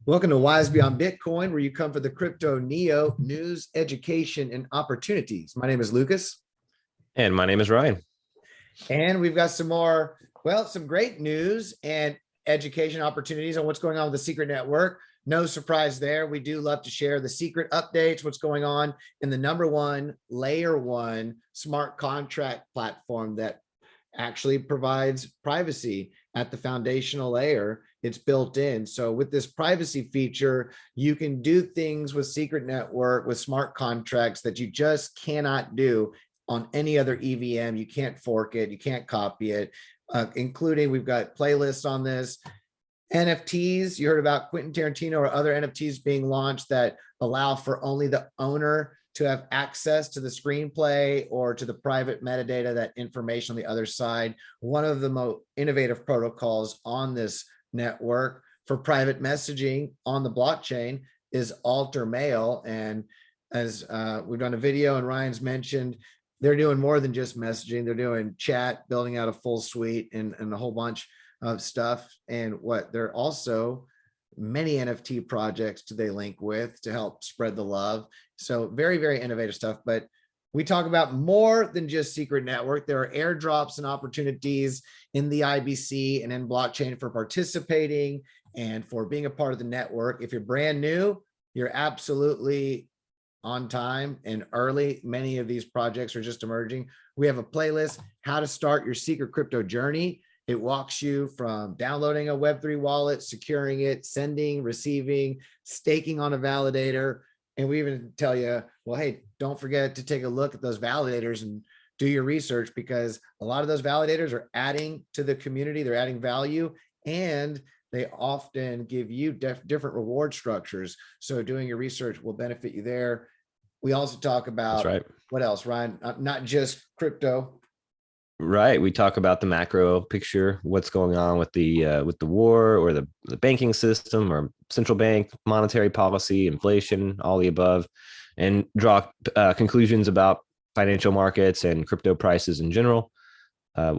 Welcome to Wise Beyond Bitcoin, where you come for the crypto neo news, education, and opportunities. My name is Lucas. And my name is Ryan. And we've got some more, some great news and education opportunities on what's going on with the Secret Network. No surprise there. We do love to share the secret updates, what's going on in the #1 layer 1 smart contract platform that actually provides privacy at the foundational layer. It's built in. So with this privacy feature, you can do things with Secret Network, with smart contracts that you just cannot do on any other EVM. You can't fork it, you can't copy it, including we've got playlists on this. NFTs, you heard about Quentin Tarantino or other NFTs being launched that allow for only the owner to have access to the screenplay or to the private metadata, that information on the other side. One of the most innovative protocols on this network for private messaging on the blockchain is Alter Mail. And as we've done a video and Ryan's mentioned, they're doing more than just messaging. They're doing chat, building out a full suite and a whole bunch of stuff. And they're also many NFT projects do they link with to help spread the love. So very, very innovative stuff. But we talk about more than just Secret Network. There are airdrops and opportunities in the IBC and in blockchain for participating and for being a part of the network. If you're brand new, you're absolutely on time and early. Many of these projects are just emerging. We have a playlist, how to start your secret crypto journey. It walks you from downloading a Web3 wallet, securing it, sending, receiving, staking on a validator. And we even tell you, well, hey, don't forget to take a look at those validators and do your research, because a lot of those validators are adding to the community. They're adding value, and they often give you different reward structures. So doing your research will benefit you there. We also talk about, that's right. What else, Ryan? Not just crypto. Right. We talk about the macro picture, what's going on with the war or the banking system or central bank monetary policy, inflation, all the above, and draw conclusions about financial markets and crypto prices in general.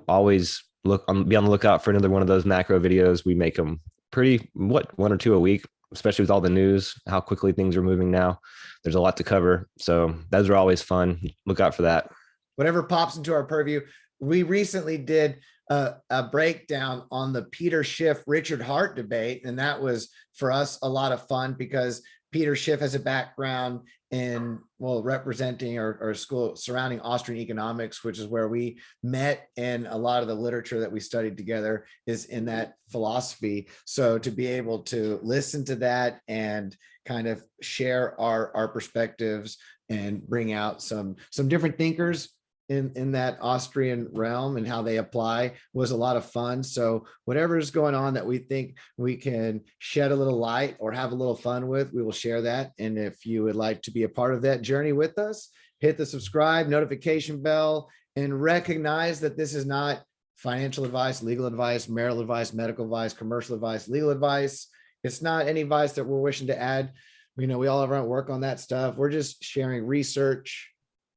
Always be on the lookout for another one of those macro videos. We make them one or two a week, especially with all the news, how quickly things are moving now. There's a lot to cover. So those are always fun. Look out for that. Whatever pops into our purview. We recently did a breakdown on the Peter Schiff, Richard Hart debate. And that was, for us, a lot of fun, because Peter Schiff has a background in, representing or school surrounding Austrian economics, which is where we met. And a lot of the literature that we studied together is in that philosophy. So to be able to listen to that and kind of share our perspectives and bring out some different thinkers in that Austrian realm and how they apply was a lot of fun. So whatever is going on that we think we can shed a little light or have a little fun with, we will share that. And if you would like to be a part of that journey with us, hit the subscribe, notification bell, and recognize that this is not financial advice, legal advice, marital advice, medical advice, commercial advice, legal advice. It's not any advice that we're wishing to add. We all have our work on that stuff. We're just sharing research,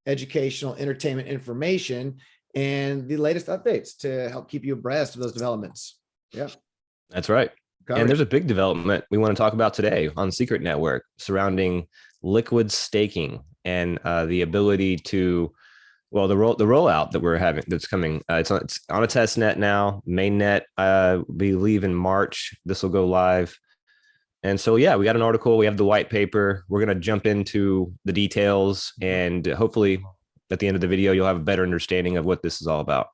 educational, entertainment information, and the latest updates to help keep you abreast of those developments. Yeah, that's right. And there's a big development we want to talk about today on Secret Network surrounding liquid staking and the ability to, the rollout that we're having that's coming. It's on a test net now. Mainnet, I believe in March, this will go live. And so, yeah, we got an article, we have the white paper. We're going to jump into the details, and hopefully at the end of the video, you'll have a better understanding of what this is all about.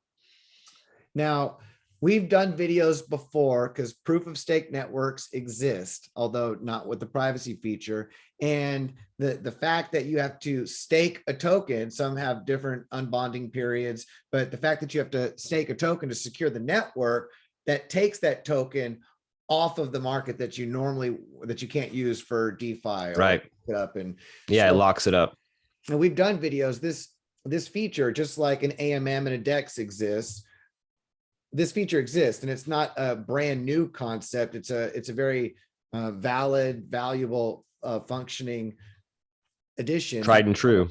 Now, we've done videos before because proof of stake networks exist, although not with the privacy feature. And the fact that you have to stake a token, some have different unbonding periods, but the fact that you have to stake a token to secure the network, that takes that token off of the market that you can't use for DeFi, right? It locks it up. And we've done videos. This feature, just like an AMM and a DEX exists, this feature exists, and it's not a brand new concept. It's a very valid, valuable, functioning addition, tried and true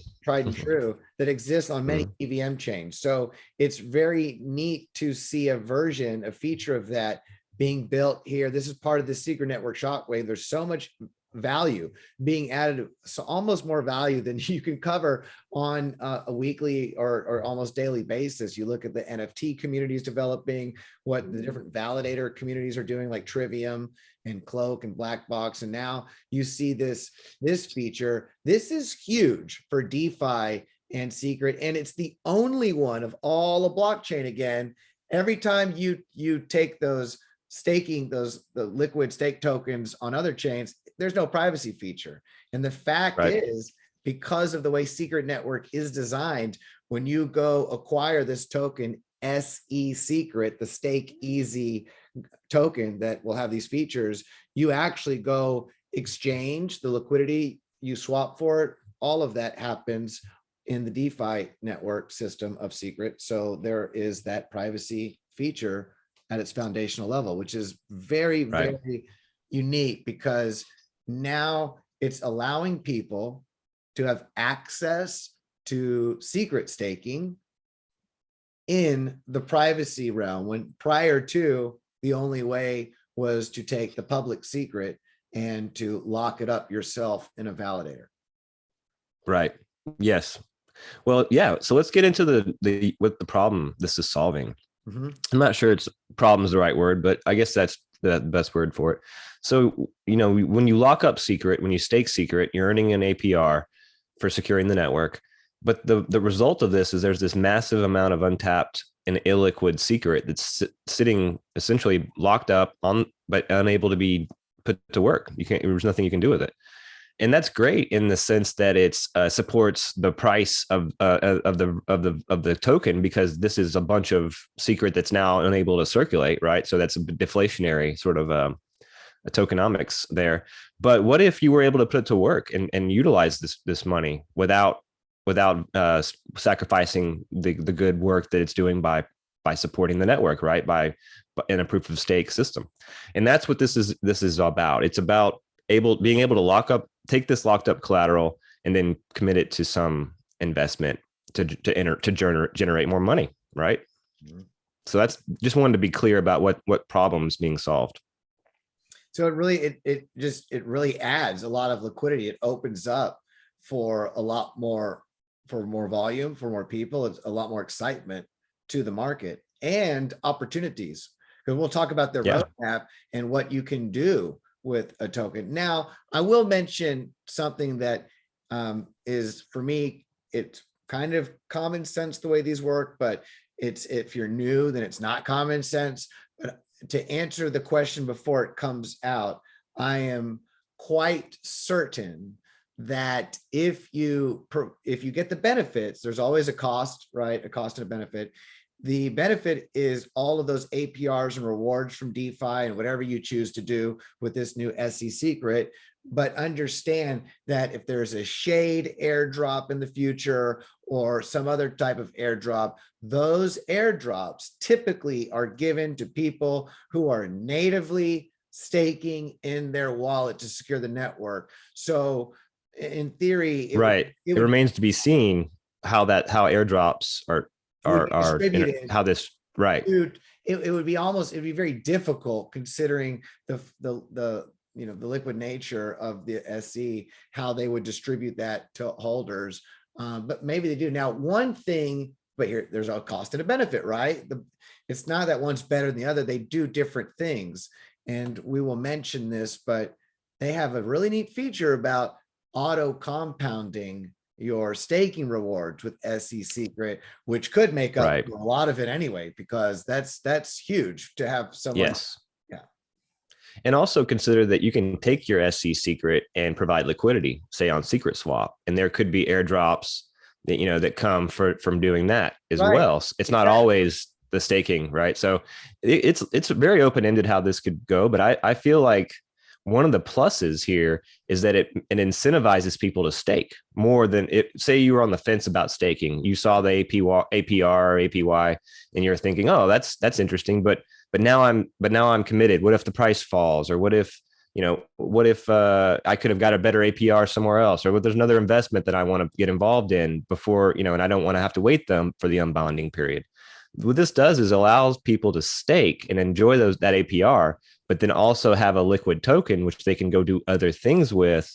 that exists on many EVM chains. So it's very neat to see a feature of that being built here. This is part of the secret network shockwave. There's so much value being added, so almost more value than you can cover on a weekly or almost daily basis. You look at the NFT communities developing, what the different validator communities are doing, like Trivium and Cloak and Blackbox, and now you see this feature. This is huge for DeFi and secret, and it's the only one of all a blockchain. Again, every time you take those staking, the liquid stake tokens on other chains, there's no privacy feature. And the fact is, because of the way secret network is designed, when you go acquire this token, SE secret, the StakeEasy token that will have these features, you actually go exchange the liquidity, you swap for it. All of that happens in the DeFi network system of secret. So there is that privacy feature at its foundational level, which is very, very unique, because now it's allowing people to have access to secret staking in the privacy realm, when prior to, the only way was to take the public secret and to lock it up yourself in a validator. Right. Yes. Well, yeah. So let's get into what the problem this is solving. I'm not sure it's problem is the right word, but I guess that's the best word for it. So, when you lock up secret, when you stake secret, you're earning an APR for securing the network. But the result of this is there's this massive amount of untapped and illiquid secret that's sitting essentially locked up but unable to be put to work. There's nothing you can do with it. And that's great in the sense that it's supports the price of the token, because this is a bunch of secret that's now unable to circulate, right? So that's a deflationary sort of a tokenomics there. But what if you were able to put it to work and utilize this money without sacrificing the good work that it's doing by supporting the network, right? In a proof of stake system. And that's what this is about. It's about being able to take this locked up collateral and then commit it to some investment to generate more money, right? So that's just wanted to be clear about what problems being solved. So it really adds a lot of liquidity. It opens up for a lot more, for more volume, for more people. It's a lot more excitement to the market and opportunities, because we'll talk about the roadmap and what you can do with a token. Now, I will mention something that is, for me, it's kind of common sense the way these work, but if you're new, then it's not common sense. But to answer the question before it comes out, I am quite certain that if you get the benefits, there's always a cost, right? A cost and a benefit. The benefit is all of those APRs and rewards from DeFi and whatever you choose to do with this new SE secret. But understand that if there's a shade airdrop in the future or some other type of airdrop, those airdrops typically are given to people who are natively staking in their wallet to secure the network. So in theory, it remains to be seen how airdrops are distributed. How this Dude, it would be very difficult, considering the liquid nature of the SE, how they would distribute that to holders. But maybe they do. Now, one thing, but there's a cost and a benefit, right? It's not that one's better than the other. They do different things. And we will mention this, but they have a really neat feature about auto compounding your staking rewards with SE secret, which could make up a lot of it anyway, because that's huge to have someone. Yes. Yeah. And also consider that you can take your SE secret and provide liquidity, say on Secret Swap, and there could be airdrops that come from doing that as well. It's not always the staking, right? So it's very open-ended how this could go, but I feel like one of the pluses here is that it incentivizes people to stake more than say you were on the fence about staking. You saw the APR or APY and you're thinking, oh, that's interesting, but now I'm committed. What if the price falls? Or what if I could have got a better APR somewhere else? Or what there's another investment that I want to get involved in before, and I don't want to have to wait for the unbonding period. what this does is allows people to stake and enjoy that APR, but then also have a liquid token which they can go do other things with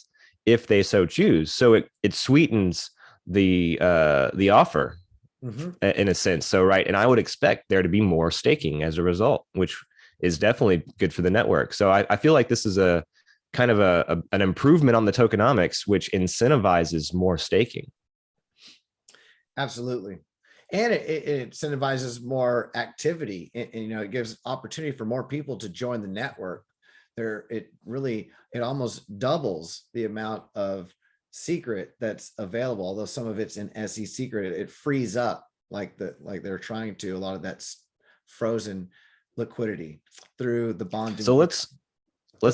if they so choose. So it sweetens the offer in a sense. So right, and I would expect there to be more staking as a result, which is definitely good for the network. So I feel like this is a kind of an improvement on the tokenomics, which incentivizes more staking. Absolutely. And it incentivizes more activity, and it gives opportunity for more people to join the network. It almost doubles the amount of secret that's available, although some of it's in SE secret. It frees up like they're trying to. A lot of that's frozen liquidity through the bonding. So let's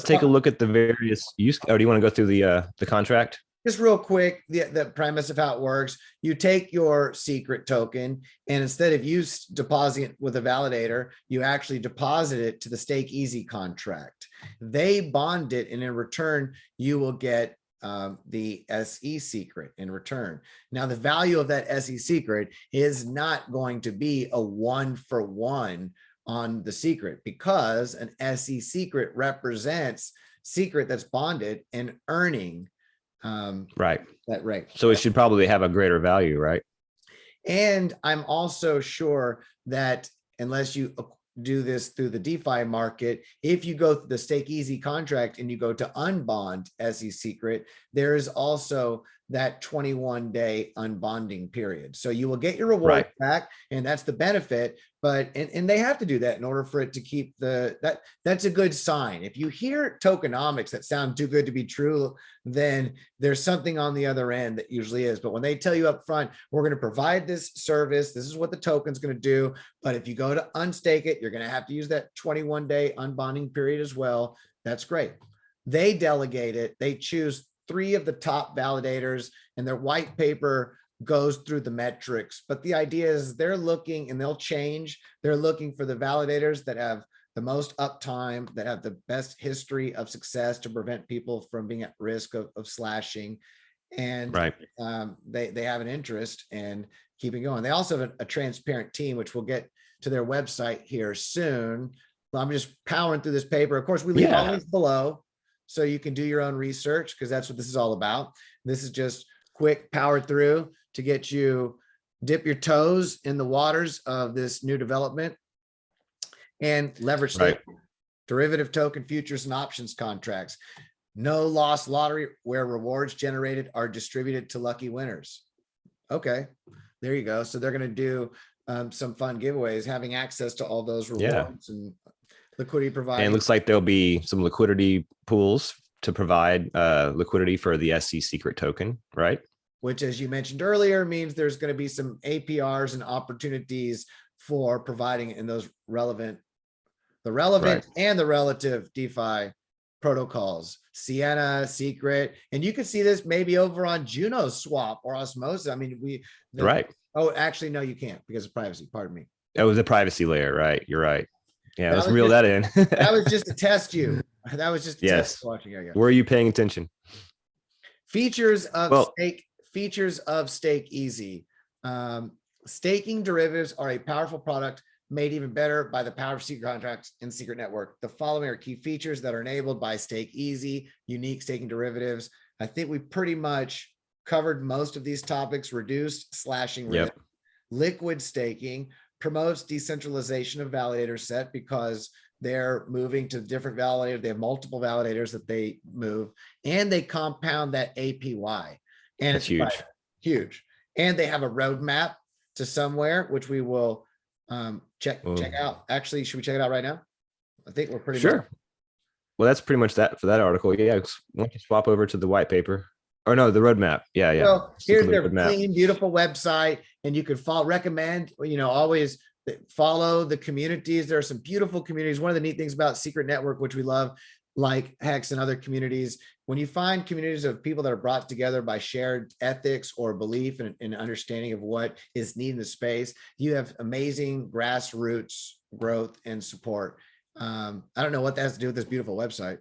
take a look at the various use. Oh, do you want to go through the contract? Just real quick, the premise of how it works: you take your secret token, and instead of you depositing it with a validator, you actually deposit it to the StakeEasy contract. They bond it, and in return, you will get the SE secret in return. Now, the value of that SE secret is not going to be a 1-for-1 on the secret, because an SE secret represents secret that's bonded and earning right, that rate. So it should probably have a greater value, right? And I'm also sure that unless you do this through the DeFi market, if you go through the StakeEasy contract and you go to unbond SE secret, there is also that 21-day unbonding period. So you will get your reward back, and that's the benefit. But and they have to do that in order for it to keep that's a good sign. If you hear tokenomics that sound too good to be true, then there's something on the other end that usually is. But when they tell you up front, we're going to provide this service, this is what the token's going to do, but if you go to unstake it, you're going to have to use that 21-day unbonding period as well. That's great. They delegate it. They choose 3 of the top validators, and their white paper goes through the metrics. But the idea is they're looking, and they'll change. They're looking for the validators that have the most uptime, that have the best history of success to prevent people from being at risk of slashing. And they have an interest in keeping going. They also have a transparent team, which we'll get to their website here soon. I'm just powering through this paper. Of course, we leave all links below, so you can do your own research, because that's what this is all about. This is just quick power through to get you dip your toes in the waters of this new development. And leverage staking, derivative token futures and options contracts, no loss lottery where rewards generated are distributed to lucky winners. Okay, there you go. So they're going to do some fun giveaways, having access to all those rewards and liquidity provided. And it looks like there'll be some liquidity pools to provide liquidity for the SC secret token, right? Which, as you mentioned earlier, means there's going to be some APRs and opportunities for providing in those relevant and the relative DeFi protocols, Sienna, Secret, and you can see this maybe over on Juno Swap or Osmosis. I mean, Oh, actually, no, you can't because of privacy. Pardon me. Oh, the privacy layer, right? You're right. Yeah, let's reel that in. That was just to test you. That was just a test watching. Were you paying attention? Features of StakeEasy. Staking derivatives are a powerful product made even better by the power of secret contracts in secret network. The following are key features that are enabled by StakeEasy, unique staking derivatives. I think we pretty much covered most of these topics. Reduced slashing risk, liquid staking, promotes decentralization of validator set because they're moving to different validators. They have multiple validators that they move, and they compound that APY. And it's huge. And they have a roadmap to somewhere, which we will check out. Actually, should we check it out right now? I think we're pretty much. Well, that's pretty much that for that article. Yeah, why don't you swap over to the white paper? Or no, the roadmap. Yeah. So here's their clean, beautiful website, and you could recommend, always follow the communities. There are some beautiful communities. One of the neat things about Secret Network, which we love, like Hex and other communities, when you find communities of people that are brought together by shared ethics or belief and understanding of what is needed in the space, you have amazing grassroots growth and support. I don't know what that has to do with this beautiful website,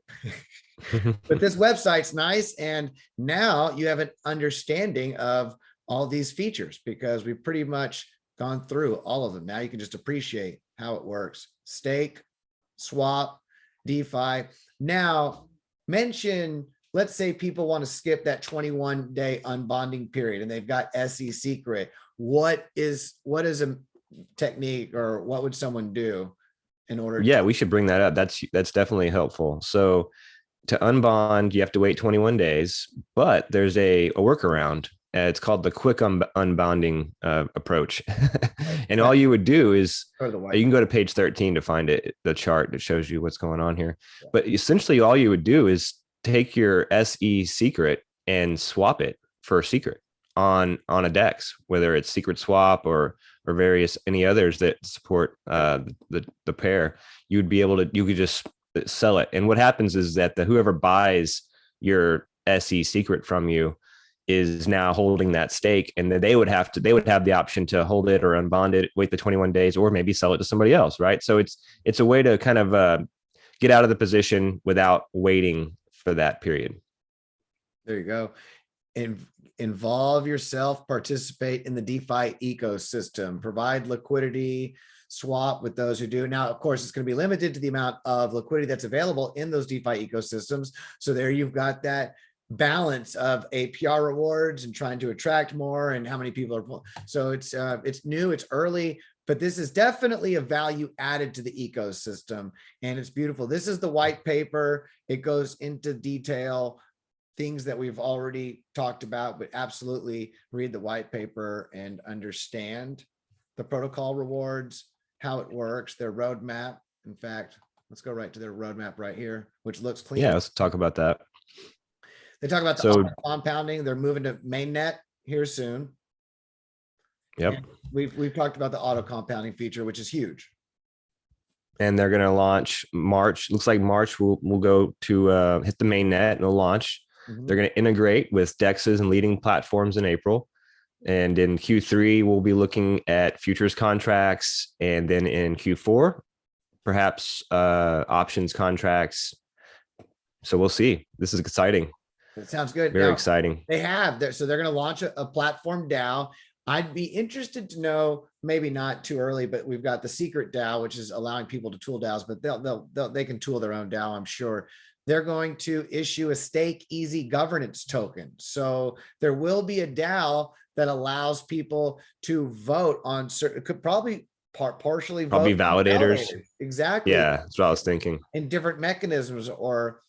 but this website's nice. And now you have an understanding of all these features, because we pretty much gone through all of them. Now you can just appreciate how it works. Stake, swap, DeFi. Now mention, let's say people want to skip that 21-day unbonding period and they've got SE secret. What is a technique, or what would someone do in order Yeah, we should bring that up. That's definitely helpful. So to unbond, you have to wait 21 days, but there's a workaround. It's called the quick unbonding approach. And all you would do is you can go to page 13 to find it, the chart that shows you what's going on here. But essentially all you would do is take your SE secret and swap it for a secret on a DEX, whether it's Secret Swap or various any others that support the pair. You could just sell it. And what happens is that whoever buys your SE secret from you is now holding that stake, and then they would have the option to hold it or unbond it, wait the 21 days, or maybe sell it to somebody else, right? So it's a way to kind of get out of the position without waiting for that period. There you go. Involve yourself, participate in the DeFi ecosystem, provide liquidity, swap with those who do. Now, of course, it's going to be limited to the amount of liquidity that's available in those DeFi ecosystems. So there you've got that balance of APR rewards and trying to attract more, and how many people are. So it's new, it's early, but this is definitely a value added to the ecosystem, and it's beautiful. This is the white paper. It goes into detail, things that we've already talked about, but absolutely read the white paper and understand the protocol rewards, how it works, their roadmap. In fact, let's go right to their roadmap right here, which looks clean. Yeah, let's talk about that. They talk about the compounding. They're moving to mainnet here soon. Yep. And we've talked about the auto compounding feature, which is huge. And they're going to launch March. Looks like March will go to hit the mainnet and they'll launch. They're going to integrate with DEXs and leading platforms in April. And in Q3, we'll be looking at futures contracts. And then in Q4, perhaps options contracts. So we'll see. This is exciting. It sounds good. Very exciting. So they're going to launch a platform DAO. I'd be interested to know, maybe not too early, but we've got the secret DAO, which is allowing people to tool DAOs, but they can tool their own DAO, I'm sure. They're going to issue a StakeEasy governance token. So there will be a DAO that allows people to vote on certain, could probably partially vote. Probably validators. Exactly. Yeah, that's what I was thinking. In different mechanisms, or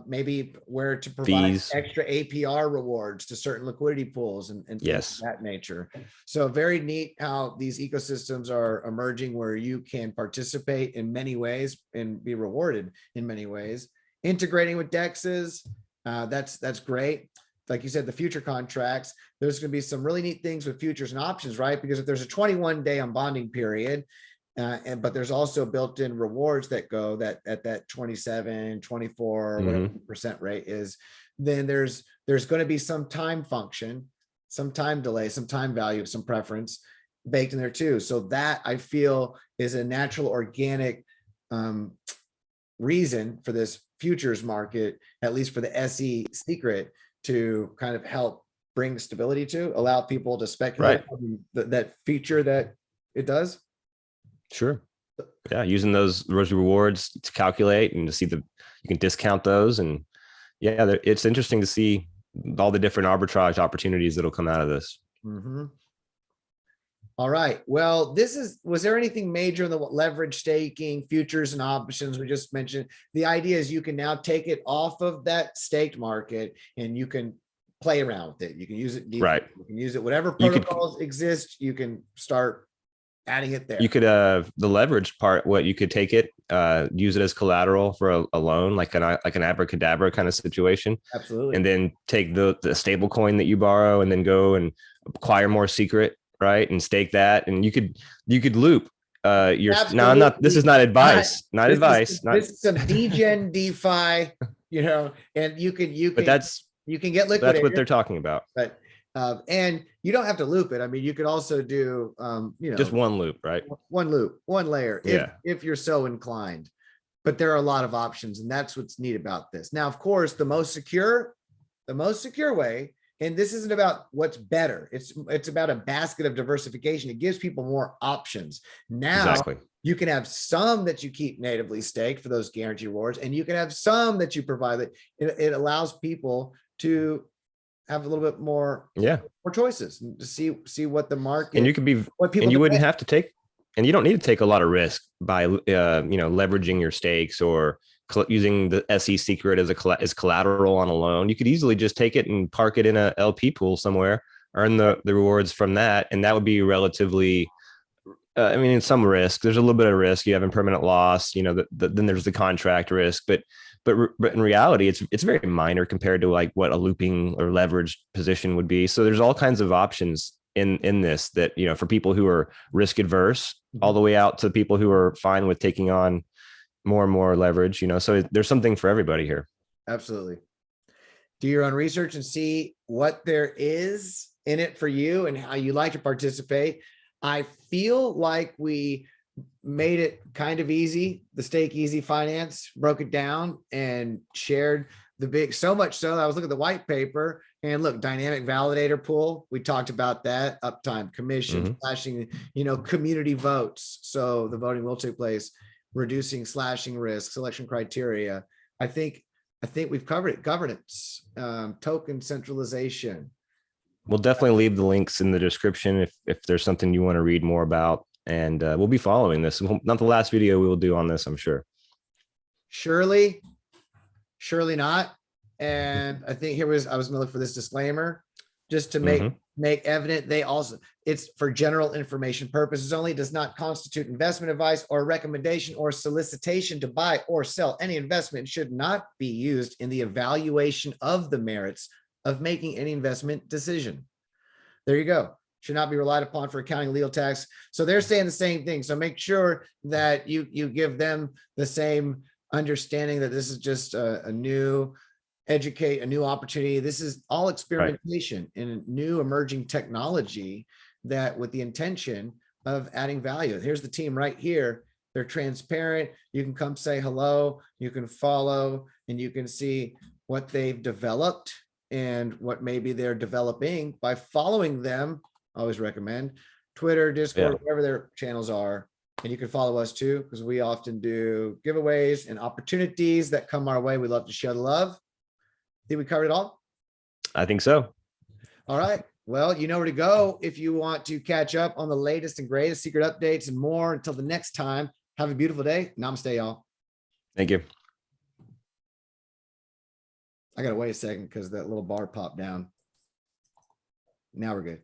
maybe where to provide fees, extra APR rewards to certain liquidity pools and things of that nature. So very neat how these ecosystems are emerging, where you can participate in many ways and be rewarded in many ways. Integrating with DEXs, that's great. Like you said, the future contracts, there's going to be some really neat things with futures and options, right? Because if there's a 21-day unbonding period, but there's also built-in rewards that go at that 27, 24, whatever % rate is, then there's going to be some time function, some time delay, some time value, some preference baked in there too. So that, I feel, is a natural, organic reason for this futures market, at least for the SE secret, to kind of help bring stability to, allow people to speculate on that feature that it does. Sure. Yeah, using those rewards to calculate and to see you can discount those. And yeah, it's interesting to see all the different arbitrage opportunities that'll come out of this. All right. Well, was there anything major in the leverage staking, futures and options we just mentioned? The idea is you can now take it off of that staked market and you can play around with it. You can use it. You can use it, whatever protocols exist, you can start adding it there. You could, the leverage part, you could take it, use it as collateral for a loan, like an abracadabra kind of situation. Absolutely. And then take the stable coin that you borrow and then go and acquire more secret, right? And stake that. And you could loop your, now I'm not, this is not advice, this is some degen DeFi, and you can but you can get liquidated. That's what they're talking about. But and you don't have to loop it. I mean, you could also do just one loop, right? One loop, one layer, if you're so inclined. But there are a lot of options, and that's what's neat about this. Now, of course, the most secure way And this isn't about what's better. It's about a basket of diversification. It gives people more options. Now Exactly. you can have some that you keep natively staked for those guaranteed rewards, and you can have some that you provide that it allows people to have a little bit more, more choices to see what the market, and you could be, what people and you wouldn't demand. have to take, and you don't need to take a lot of risk by, leveraging your stakes or using the SE secret as collateral on a loan. You could easily just take it and park it in a LP pool somewhere, earn the rewards from that. And that would be relatively, in some risk, there's a little bit of risk. You have impermanent loss, then there's the contract risk, but in reality, it's very minor compared to like what a looping or leveraged position would be. So there's all kinds of options in this that, for people who are risk adverse, all the way out to people who are fine with taking on more and more leverage, so there's something for everybody here. Absolutely. Do your own research and see what there is in it for you and how you like to participate. I feel like we made it kind of easy. The StakeEasy finance broke it down and shared the big, so much so that I was looking at the white paper and look, dynamic validator pool. We talked about that, uptime, commission, slashing, community votes. So the voting will take place, reducing slashing risk, selection criteria. I think we've covered it. Governance, token centralization. We'll definitely leave the links in the description if there's something you want to read more about. And we'll be following this. Not the last video we will do on this, I'm sure. Surely not. And I think I was going to look for this disclaimer just to make evident. It's for general information purposes only, does not constitute investment advice or recommendation or solicitation to buy or sell any investment, should not be used in the evaluation of the merits of making any investment decision. There you go. Should not be relied upon for accounting, legal, tax. So they're saying the same thing. So make sure that you give them the same understanding that this is just a new opportunity. This is all experimentation in new emerging technology that with the intention of adding value. Here's the team right here. They're transparent. You can come say hello, you can follow, and you can see what they've developed and what maybe they're developing by following them. I always recommend Twitter, Discord, wherever their channels are. And you can follow us too, because we often do giveaways and opportunities that come our way. We love to share the love. Think we covered it all? I think so. All right. Well, you know where to go if you want to catch up on the latest and greatest secret updates and more. Until the next time, have a beautiful day. Namaste, y'all. Thank you. I got to wait a second because that little bar popped down. Now we're good.